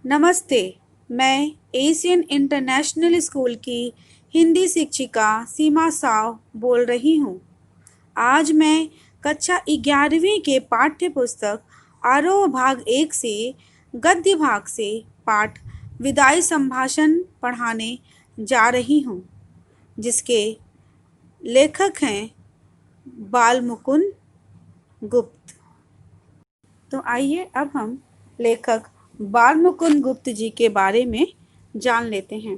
नमस्ते। मैं Asian international school की हिंदी शिक्षिका सीमा साव बोल रही हूँ। आज मैं कक्षा 11वीं के पाठ्य पुस्तक आरोह भाग 1 से गद्य भाग से पाठ विदाई संभाषण पढ़ाने जा रही हूँ, जिसके लेखक हैं बाल मुकुंद गुप्त। तो आइए अब हम लेखक बाल मुकुंद गुप्त जी के बारे में जान लेते हैं।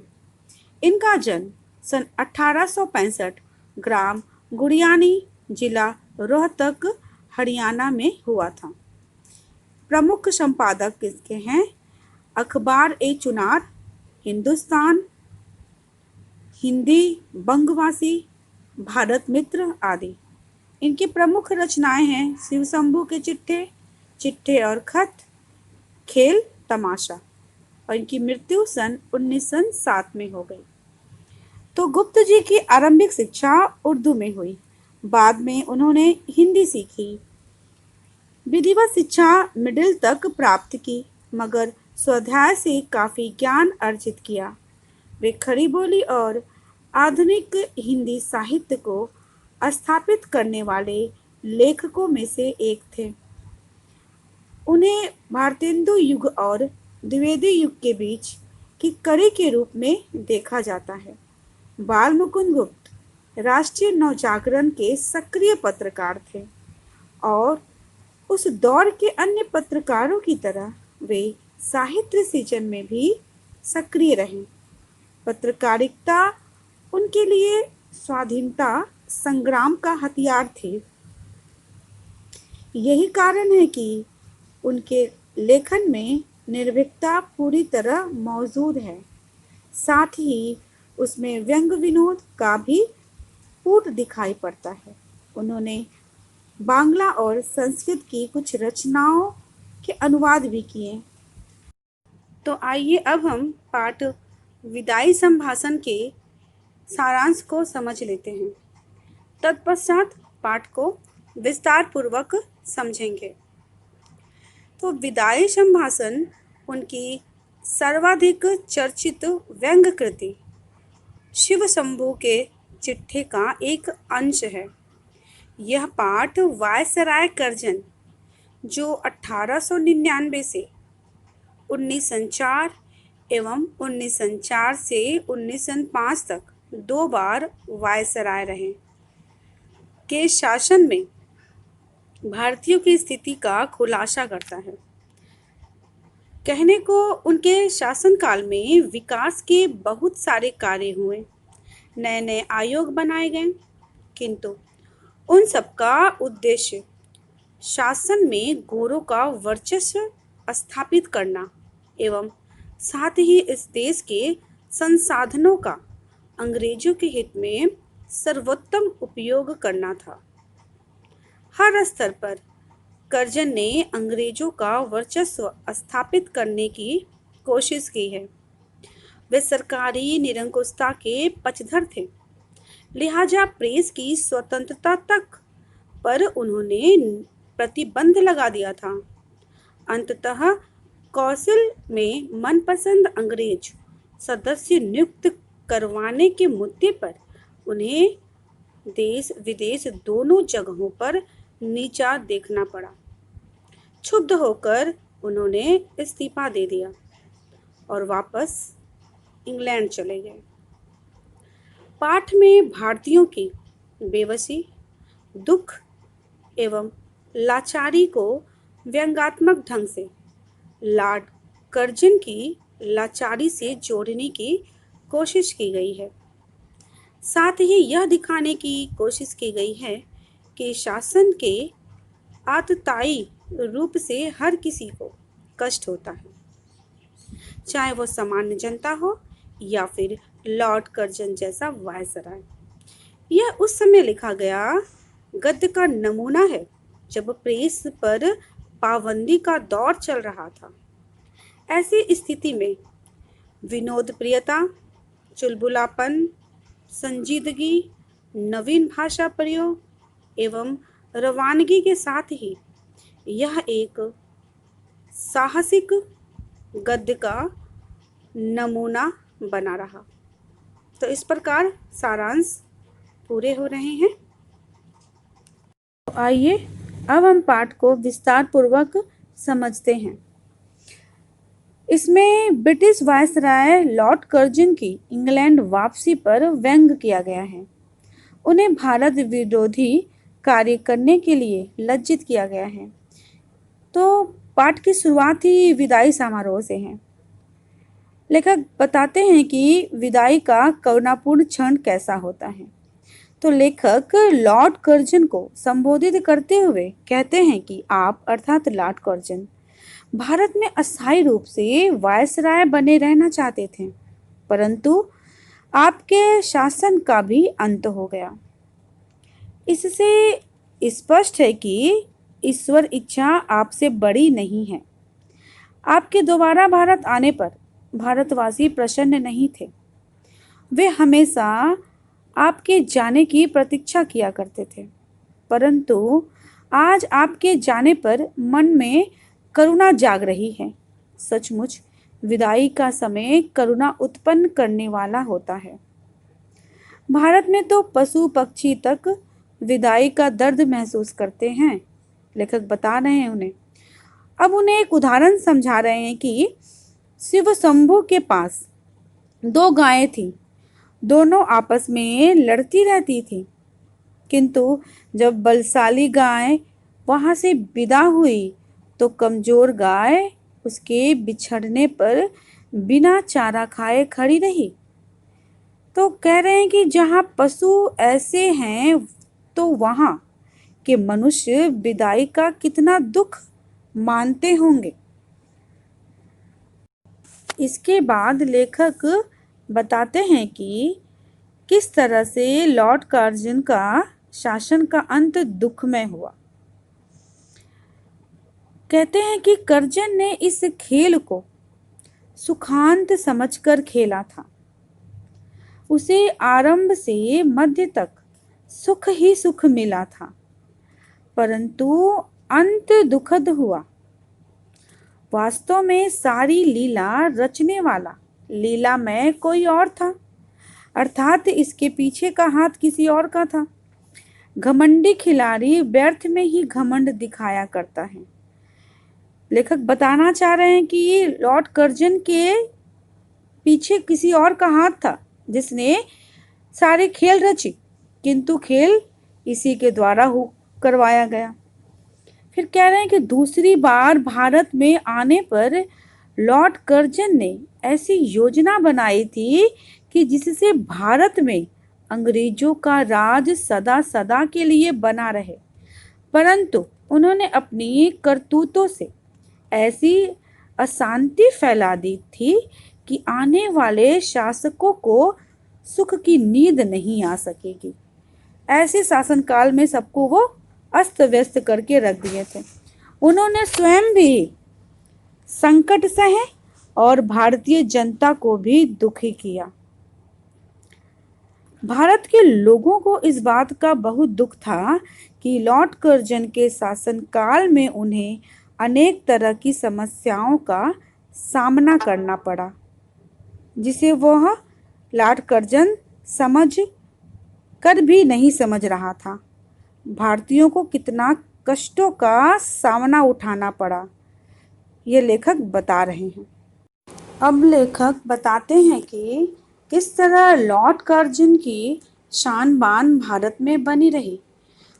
इनका जन्म सन 1865 ग्राम गुड़ियानी, जिला रोहतक, हरियाणा में हुआ था। प्रमुख संपादक किसके हैं? अखबार ए चुनार, हिंदुस्तान, हिंदी, बंगवासी, भारत मित्र आदि। इनकी प्रमुख रचनाएं हैं शिव शंभू के चिट्ठे, चिट्ठे और खत, खेल तमाशा। और इनकी मृत्यु सन 1907 में हो गई। तो गुप्त जी की आरंभिक शिक्षा उर्दू में हुई। बाद में उन्होंने हिंदी सीखी। विधिवत शिक्षा मिडिल तक प्राप्त की, मगर स्वाध्याय से काफी ज्ञान अर्जित किया। वे खड़ी बोली और आधुनिक हिंदी साहित्य को स्थापित करने वाले लेखकों में से एक थे। उन्हें भारतेंदु युग और द्विवेदी युग के बीच की कड़ी के रूप में देखा जाता है। बाल मुकुंद गुप्त राष्ट्रीय नवजागरण के सक्रिय पत्रकार थे और उस दौर के अन्य पत्रकारों की तरह वे साहित्य सृजन में भी सक्रिय रहे। पत्रकारिता उनके लिए स्वाधीनता संग्राम का हथियार थी। यही कारण है कि उनके लेखन में निर्भीकता पूरी तरह मौजूद है। साथ ही उसमें व्यंग विनोद का भी फूट दिखाई पड़ता है। उन्होंने बांग्ला और संस्कृत की कुछ रचनाओं के अनुवाद भी किए। तो आइए अब हम पाठ विदाई संभाषण के सारांश को समझ लेते हैं। तत्पश्चात पाठ को विस्तार पूर्वक समझेंगे। तो विदाई संभाषण उनकी सर्वाधिक चर्चित व्यंग कृति शिव शंभू के चिट्ठे का एक अंश है। यह पाठ वायसराय कर्जन, जो 1899 से 1904 एवं 1904 से 1905 तक 2 बार वायसराय रहे, के शासन में भारतीयों की स्थिति का खुलासा करता है। कहने को उनके शासनकाल में विकास के बहुत सारे कार्य हुए, नए नए आयोग बनाए गए, किंतु उन सबका उद्देश्य शासन में गोरों का वर्चस्व स्थापित करना एवं साथ ही इस देश के संसाधनों का अंग्रेजों के हित में सर्वोत्तम उपयोग करना था। हर स्तर पर कर्जन ने अंग्रेजों का वर्चस्व स्थापित करने की कोशिश की है। वे सरकारी निरंकुशता के पक्षधर थे, लिहाजा प्रेस की स्वतंत्रता तक पर उन्होंने प्रतिबंध लगा दिया था। अंततः कौंसिल में मनपसंद अंग्रेज सदस्य नियुक्त करवाने के मुद्दे पर उन्हें देश विदेश दोनों जगहों पर नीचा देखना पड़ा। क्षुब्ध होकर उन्होंने इस्तीफा दे दिया और वापस इंग्लैंड चले गए। पाठ में भारतीयों की बेबसी, दुख एवं लाचारी को व्यंग्यात्मक ढंग से लॉर्ड कर्जन की लाचारी से जोड़ने की कोशिश की गई है। साथ ही यह दिखाने की कोशिश की गई है कि शासन के आतताई रूप से हर किसी को कष्ट होता है, चाहे वो सामान्य जनता हो या फिर लॉर्ड कर्जन जैसा वायसराय। यह उस समय लिखा गया गद्य का नमूना है जब प्रेस पर पाबंदी का दौर चल रहा था। ऐसी स्थिति में विनोद प्रियता, चुलबुलापन, संजीदगी, नवीन भाषा प्रयोग एवं रवानगी के साथ ही यह एक साहसिक गद्य का नमूना बना रहा। तो इस प्रकार सारांश पूरे हो रहे हैं। तो आइए अब हम पाठ को विस्तार पूर्वक समझते हैं। इसमें ब्रिटिश वायसराय लॉर्ड कर्जन की इंग्लैंड वापसी पर व्यंग किया गया है। उन्हें भारत विरोधी कार्य करने के लिए लज्जित किया गया है। तो पाठ की शुरुआत ही विदाई समारोह से है। लेखक बताते हैं कि विदाई का करुणापूर्ण क्षण कैसा होता है। तो लेखक लॉर्ड कर्जन को संबोधित करते हुए कहते हैं कि आप अर्थात लॉर्ड कर्जन भारत में अस्थायी रूप से वायसराय बने रहना चाहते थे, परंतु आपके शासन का भी अंत हो गया। इससे स्पष्ट है कि ईश्वर इच्छा आपसे बड़ी नहीं है। आपके दोबारा भारत आने पर भारतवासी प्रसन्न नहीं थे। वे हमेशा आपके जाने की प्रतीक्षा किया करते थे, परंतु आज आपके जाने पर मन में करुणा जाग रही है। सचमुच विदाई का समय करुणा उत्पन्न करने वाला होता है। भारत में तो पशु पक्षी तक विदाई का दर्द महसूस करते हैं। लेखक बता रहे हैं उन्हें। अब उन्हें एक उदाहरण समझा रहे हैं कि शिव शंभु के पास 2 गायें थीं। दोनों आपस में लड़ती रहती थीं, किंतु जब बलशाली गाय वहां से विदा हुई तो कमजोर गाय उसके बिछड़ने पर बिना चारा खाए खड़ी रही। तो कह रहे हैं कि जहाँ पशु ऐसे हैं तो वहाँ के मनुष्य विदाई का कितना दुख मानते होंगे। इसके बाद लेखक बताते हैं कि किस तरह से लॉर्ड कर्जन का शासन का अंत दुखमय हुआ। कहते हैं कि कर्जन ने इस खेल को सुखांत समझकर खेला था। उसे आरंभ से मध्य तक सुख ही सुख मिला था, परंतु अंत दुखद हुआ। वास्तव में सारी लीला रचने वाला लीला में कोई और था, अर्थात इसके पीछे का हाथ किसी और का था। घमंडी खिलाड़ी व्यर्थ में ही घमंड दिखाया करता है। लेखक बताना चाह रहे हैं कि लॉर्ड कर्जन के पीछे किसी और का हाथ था जिसने सारे खेल रची, किंतु खेल इसी के द्वारा करवाया गया। फिर कह रहे हैं कि दूसरी बार भारत में आने पर लॉर्ड कर्जन ने ऐसी योजना बनाई थी कि जिससे भारत में अंग्रेजों का राज सदा सदा के लिए बना रहे, परंतु उन्होंने अपनी करतूतों से ऐसी अशांति फैला दी थी कि आने वाले शासकों को सुख की नींद नहीं आ सकेगी। ऐसे शासनकाल में सबको वो अस्त व्यस्त करके रख दिए थे। उन्होंने स्वयं भी संकट सहे और भारतीय जनता को भी दुखी किया। भारत के लोगों को इस बात का बहुत दुख था कि लॉर्ड कर्जन के शासनकाल में उन्हें अनेक तरह की समस्याओं का सामना करना पड़ा, जिसे वह लॉर्ड कर्जन समझ कर भी नहीं समझ रहा था। भारतीयों को कितना कष्टों का सामना उठाना पड़ा, ये लेखक बता रहे हैं। अब लेखक बताते हैं कि किस तरह लॉर्ड कर्जन की शान बान भारत में बनी रही।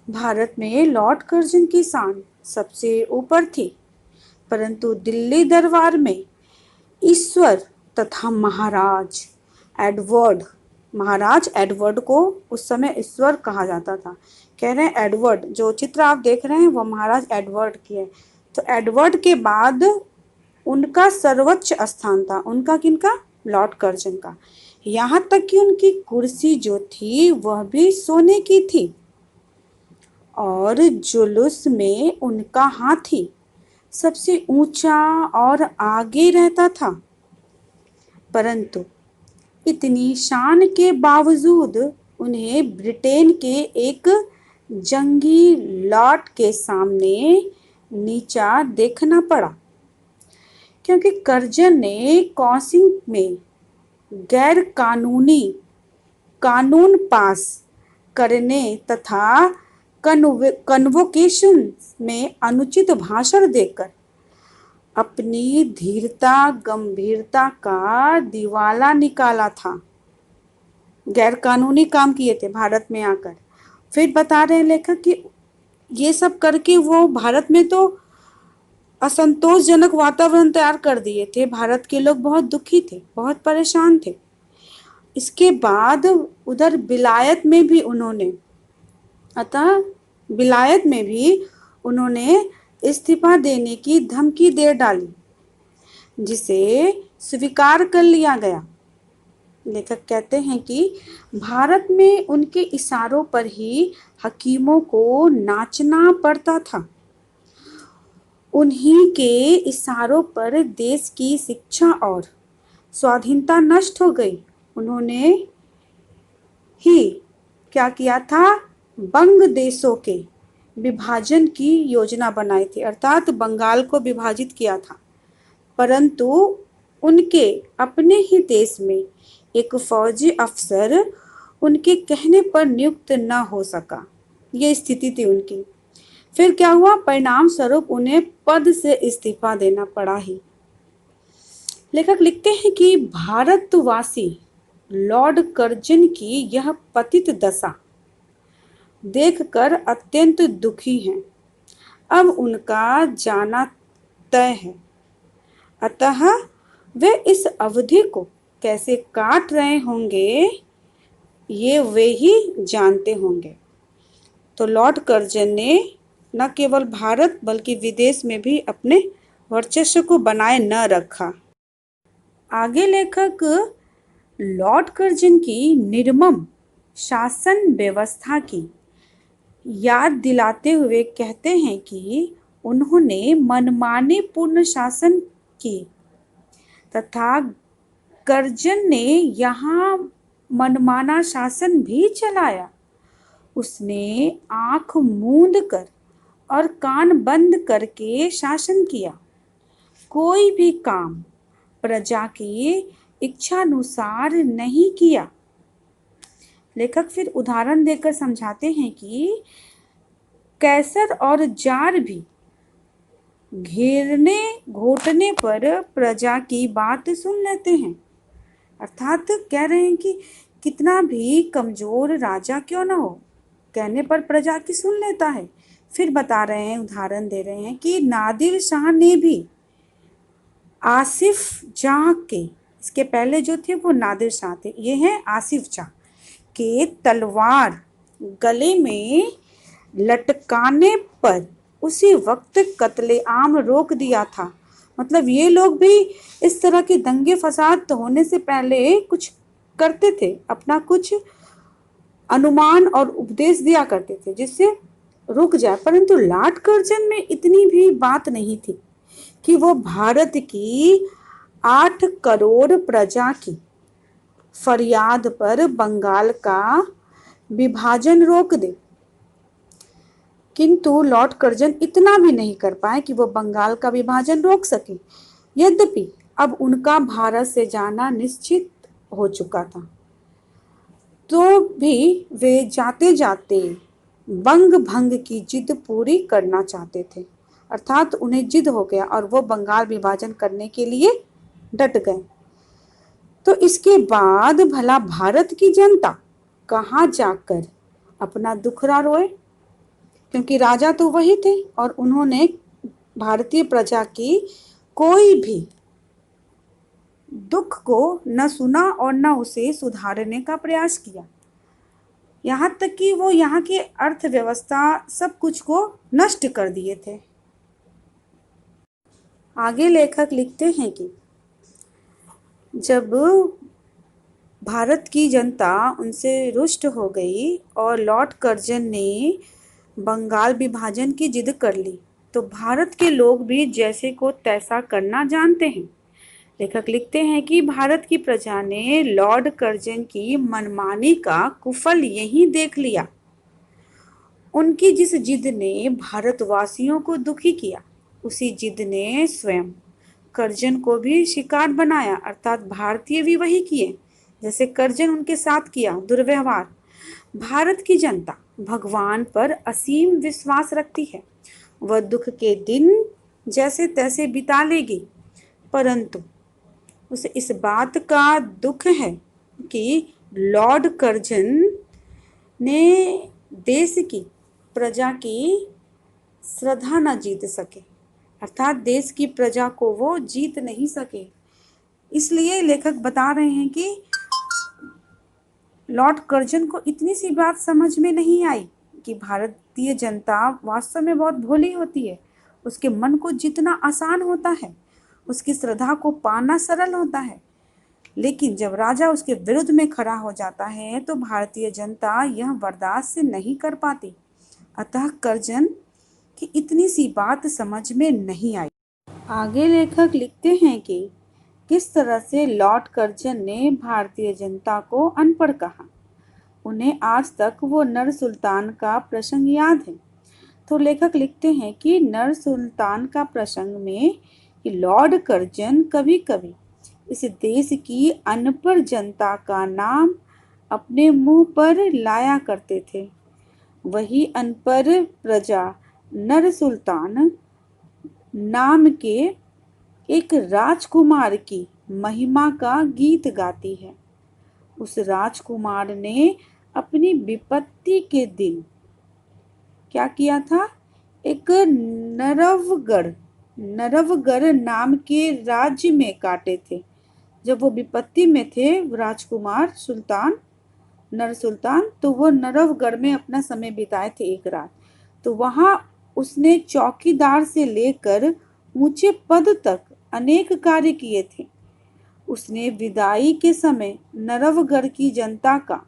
भारत में लॉर्ड कर्जन की शान सबसे ऊपर थी, परंतु दिल्ली दरबार में ईश्वर तथा महाराज एडवर्ड को उस समय ईश्वर कहा जाता था। कह रहे हैं एडवर्ड, जो चित्र आप देख रहे हैं वो महाराज एडवर्ड की है। तो एडवर्ड के बाद उनका सर्वोच्च स्थान था। उनका किनका? लॉर्ड कर्जन का। यहाँ तक कि उनकी कुर्सी जो थी वह भी सोने की थी और जुलूस में उनका हाथी सबसे ऊंचा और आगे रहता था। परंतु इतनी शान के बावजूद उन्हें ब्रिटेन के एक जंगी लॉर्ड के सामने नीचा देखना पड़ा, क्योंकि कर्जन ने काउंसिल में गैर कानूनी कानून पास करने तथा कन्वोकेशन में अनुचित भाषण देकर अपनी धीरता गंभीरता का दिवाला निकाला था। गैर कानूनी काम किए थे भारत में आकर। फिर बता रहे हैं लेखक कि ये सब करके वो भारत में तो असंतोषजनक वातावरण तैयार कर दिए थे। भारत के लोग बहुत दुखी थे, बहुत परेशान थे। इसके बाद उधर विलायत में भी उन्होंने इस्तीफा देने की धमकी दे डाली, जिसे स्वीकार कर लिया गया। लेखक कहते हैं कि भारत में उनके इशारों पर ही हकीमों को नाचना पड़ता था। उन्हीं के इशारों पर देश की शिक्षा और स्वाधीनता नष्ट हो गई। उन्होंने ही क्या किया था, बंग देशों के विभाजन की योजना बनाई थी, अर्थात बंगाल को विभाजित किया था। परंतु उनके अपने ही देश में एक फौजी अफसर उनके कहने पर नियुक्त न हो सका। ये स्थिति थी उनकी। फिर क्या हुआ, परिणाम स्वरूप उन्हें पद से इस्तीफा देना पड़ा ही। लेखक लिखते हैं कि भारतवासी लॉर्ड कर्जन की यह पतित दशा देखकर अत्यंत दुखी हैं। अब उनका जाना तय है, अतः वे इस अवधि को कैसे काट रहे होंगे ये वे ही जानते होंगे। तो लॉर्ड कर्जन ने न केवल भारत बल्कि विदेश में भी अपने वर्चस्व को बनाए न रखा। आगे लेखक लॉर्ड कर्जन की निर्मम शासन व्यवस्था की याद दिलाते हुए कहते हैं कि उन्होंने मनमाने पूर्ण शासन की तथा कर्जन ने यहाँ मनमाना शासन भी चलाया। उसने आंख मूंद कर और कान बंद करके शासन किया। कोई भी काम प्रजा की इच्छानुसार नहीं किया। लेखक फिर उदाहरण देकर समझाते हैं कि कैसर और जार भी घेरने घोटने पर प्रजा की बात सुन लेते हैं। अर्थात कह रहे हैं कि कितना भी कमजोर राजा क्यों ना हो, कहने पर प्रजा की सुन लेता है। फिर बता रहे हैं, उदाहरण दे रहे हैं कि नादिर शाह ने भी आसिफ जाह के, इसके पहले जो थे वो नादिर शाह थे, ये हैं आसिफ जाह के तलवार गले में लटकाने पर उसी वक्त कत्लेआम रोक दिया था। मतलब ये लोग भी इस तरह के दंगे फसाद होने से पहले कुछ करते थे, अपना कुछ अनुमान और उपदेश दिया करते थे जिससे रुक जाए। परंतु लॉर्ड कर्जन में इतनी भी बात नहीं थी कि वो भारत की 8 करोड़ प्रजा की फरियाद पर बंगाल का विभाजन रोक दे। किंतु लॉर्ड कर्जन इतना भी नहीं कर पाए कि वो बंगाल का विभाजन रोक सके। यद्यपि अब उनका भारत से जाना निश्चित हो चुका था, तो भी वे जाते जाते बंग भंग की जिद पूरी करना चाहते थे। अर्थात उन्हें जिद हो गया और वो बंगाल विभाजन करने के लिए डट गए। तो इसके बाद भला भारत की जनता कहाँ जाकर अपना दुखड़ा रोए, क्योंकि राजा तो वही थे और उन्होंने भारतीय प्रजा की कोई भी दुख को न सुना और न उसे सुधारने का प्रयास किया। यहाँ तक कि वो यहाँ की अर्थव्यवस्था सब कुछ को नष्ट कर दिए थे। आगे लेखक लिखते हैं कि जब भारत की जनता उनसे रुष्ट हो गई और लॉर्ड कर्जन ने बंगाल विभाजन की जिद कर ली, तो भारत के लोग भी जैसे को तैसा करना जानते हैं। लेखक लिखते हैं कि भारत की प्रजा ने लॉर्ड कर्जन की मनमानी का कुफल यही देख लिया। उनकी जिस जिद ने भारतवासियों को दुखी किया, उसी जिद ने स्वयं कर्जन को भी शिकार बनाया, अर्थात भारतीय भी वही किए जैसे कर्जन उनके साथ किया दुर्व्यवहार। भारत की जनता भगवान पर असीम विश्वास रखती है। वह दुख के दिन जैसे तैसे बिता लेगी, परंतु उसे इस बात का दुख है कि लॉर्ड कर्जन ने देश की प्रजा की श्रद्धा न जीत सके, अर्थात देश की प्रजा को वो जीत नहीं सके। इसलिए लेखक बता रहे हैं कि लॉर्ड कर्जन को इतनी सी बात समझ में नहीं आई कि भारतीय जनता वास्तव में बहुत भोली होती है। उसके मन को जितना आसान होता है, उसकी श्रद्धा को पाना सरल होता है, लेकिन जब राजा उसके विरुद्ध में खड़ा हो जाता है तो भारतीय जनता यह बर्दाश्त नहीं कर पाती। अतः कर्जन की इतनी सी बात समझ में नहीं आई। आगे लेखक लिखते हैं कि किस तरह से लॉर्ड कर्जन ने भारतीय जनता को अनपढ़ कहा। उन्हें आज तक वो नर सुल्तान का प्रसंग याद है। तो लेखक लिखते हैं कि नर सुल्तान का प्रसंग में कि लॉर्ड कर्जन कभी कभी इस देश की अनपढ़ जनता का नाम अपने मुंह पर लाया करते थे। वही अनपढ़ प्रजा नर सुल्तान नाम के एक राजकुमार की महिमा का गीत गाती है। उस राजकुमार ने अपनी विपत्ति के दिन क्या किया था? एक नरवगढ़ नाम के राज्य में काटे थे। जब वो विपत्ति में थे राजकुमार नर सुल्तान, तो वो नरवगढ़ में अपना समय बिताए थे एक रात। तो वहां उसने चौकीदार से लेकर ऊंचे पद तक अनेक कार्य किए थे। उसने विदाई के समय नरवगढ़ की जनता का,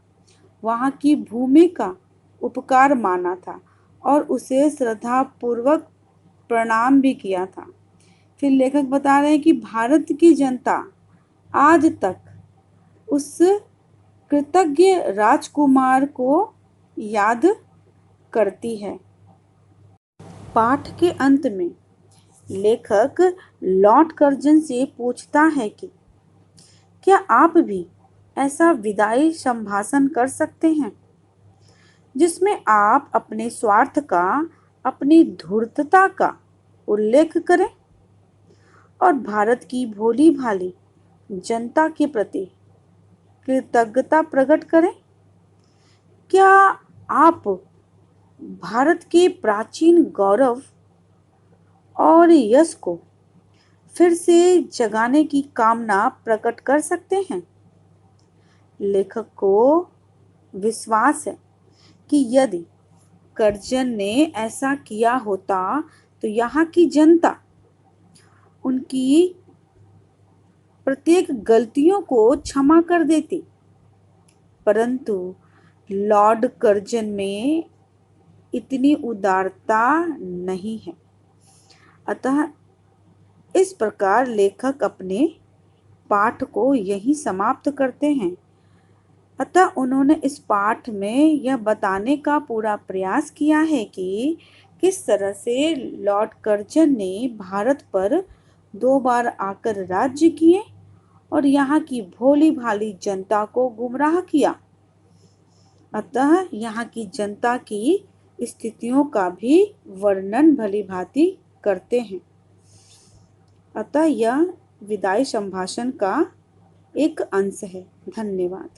वहां की भूमि का उपकार माना था और उसे श्रद्धा पूर्वक प्रणाम भी किया था। फिर लेखक बता रहे हैं कि भारत की जनता आज तक उस कृतज्ञ राजकुमार को याद करती है। पाठ के अंत में लेखक लॉर्ड कर्जन से पूछता है कि क्या आप भी ऐसा विदाई संभाषण कर सकते हैं जिसमें आप अपने स्वार्थ का, अपनी धूर्तता का उल्लेख करें और भारत की भोली भाली जनता के प्रति कृतज्ञता प्रकट करें? क्या आप भारत के प्राचीन गौरव और यश को फिर से जगाने की कामना प्रकट कर सकते हैं? लेखक को विश्वास है कि यदि कर्जन ने ऐसा किया होता तो यहाँ की जनता उनकी प्रत्येक गलतियों को क्षमा कर देती, परंतु लॉर्ड कर्जन में इतनी उदारता नहीं है। अतः इस प्रकार लेखक अपने पाठ को यही समाप्त करते हैं। अतः उन्होंने इस पाठ में यह बताने का पूरा प्रयास किया है कि किस तरह से लॉर्ड कर्जन ने भारत पर 2 बार आकर राज्य किए और यहाँ की भोली भाली जनता को गुमराह किया। अतः यहाँ की जनता की स्थितियों का भी वर्णन भली भांति करते हैं। अतः यह विदाई संभाषण का एक अंश है। धन्यवाद।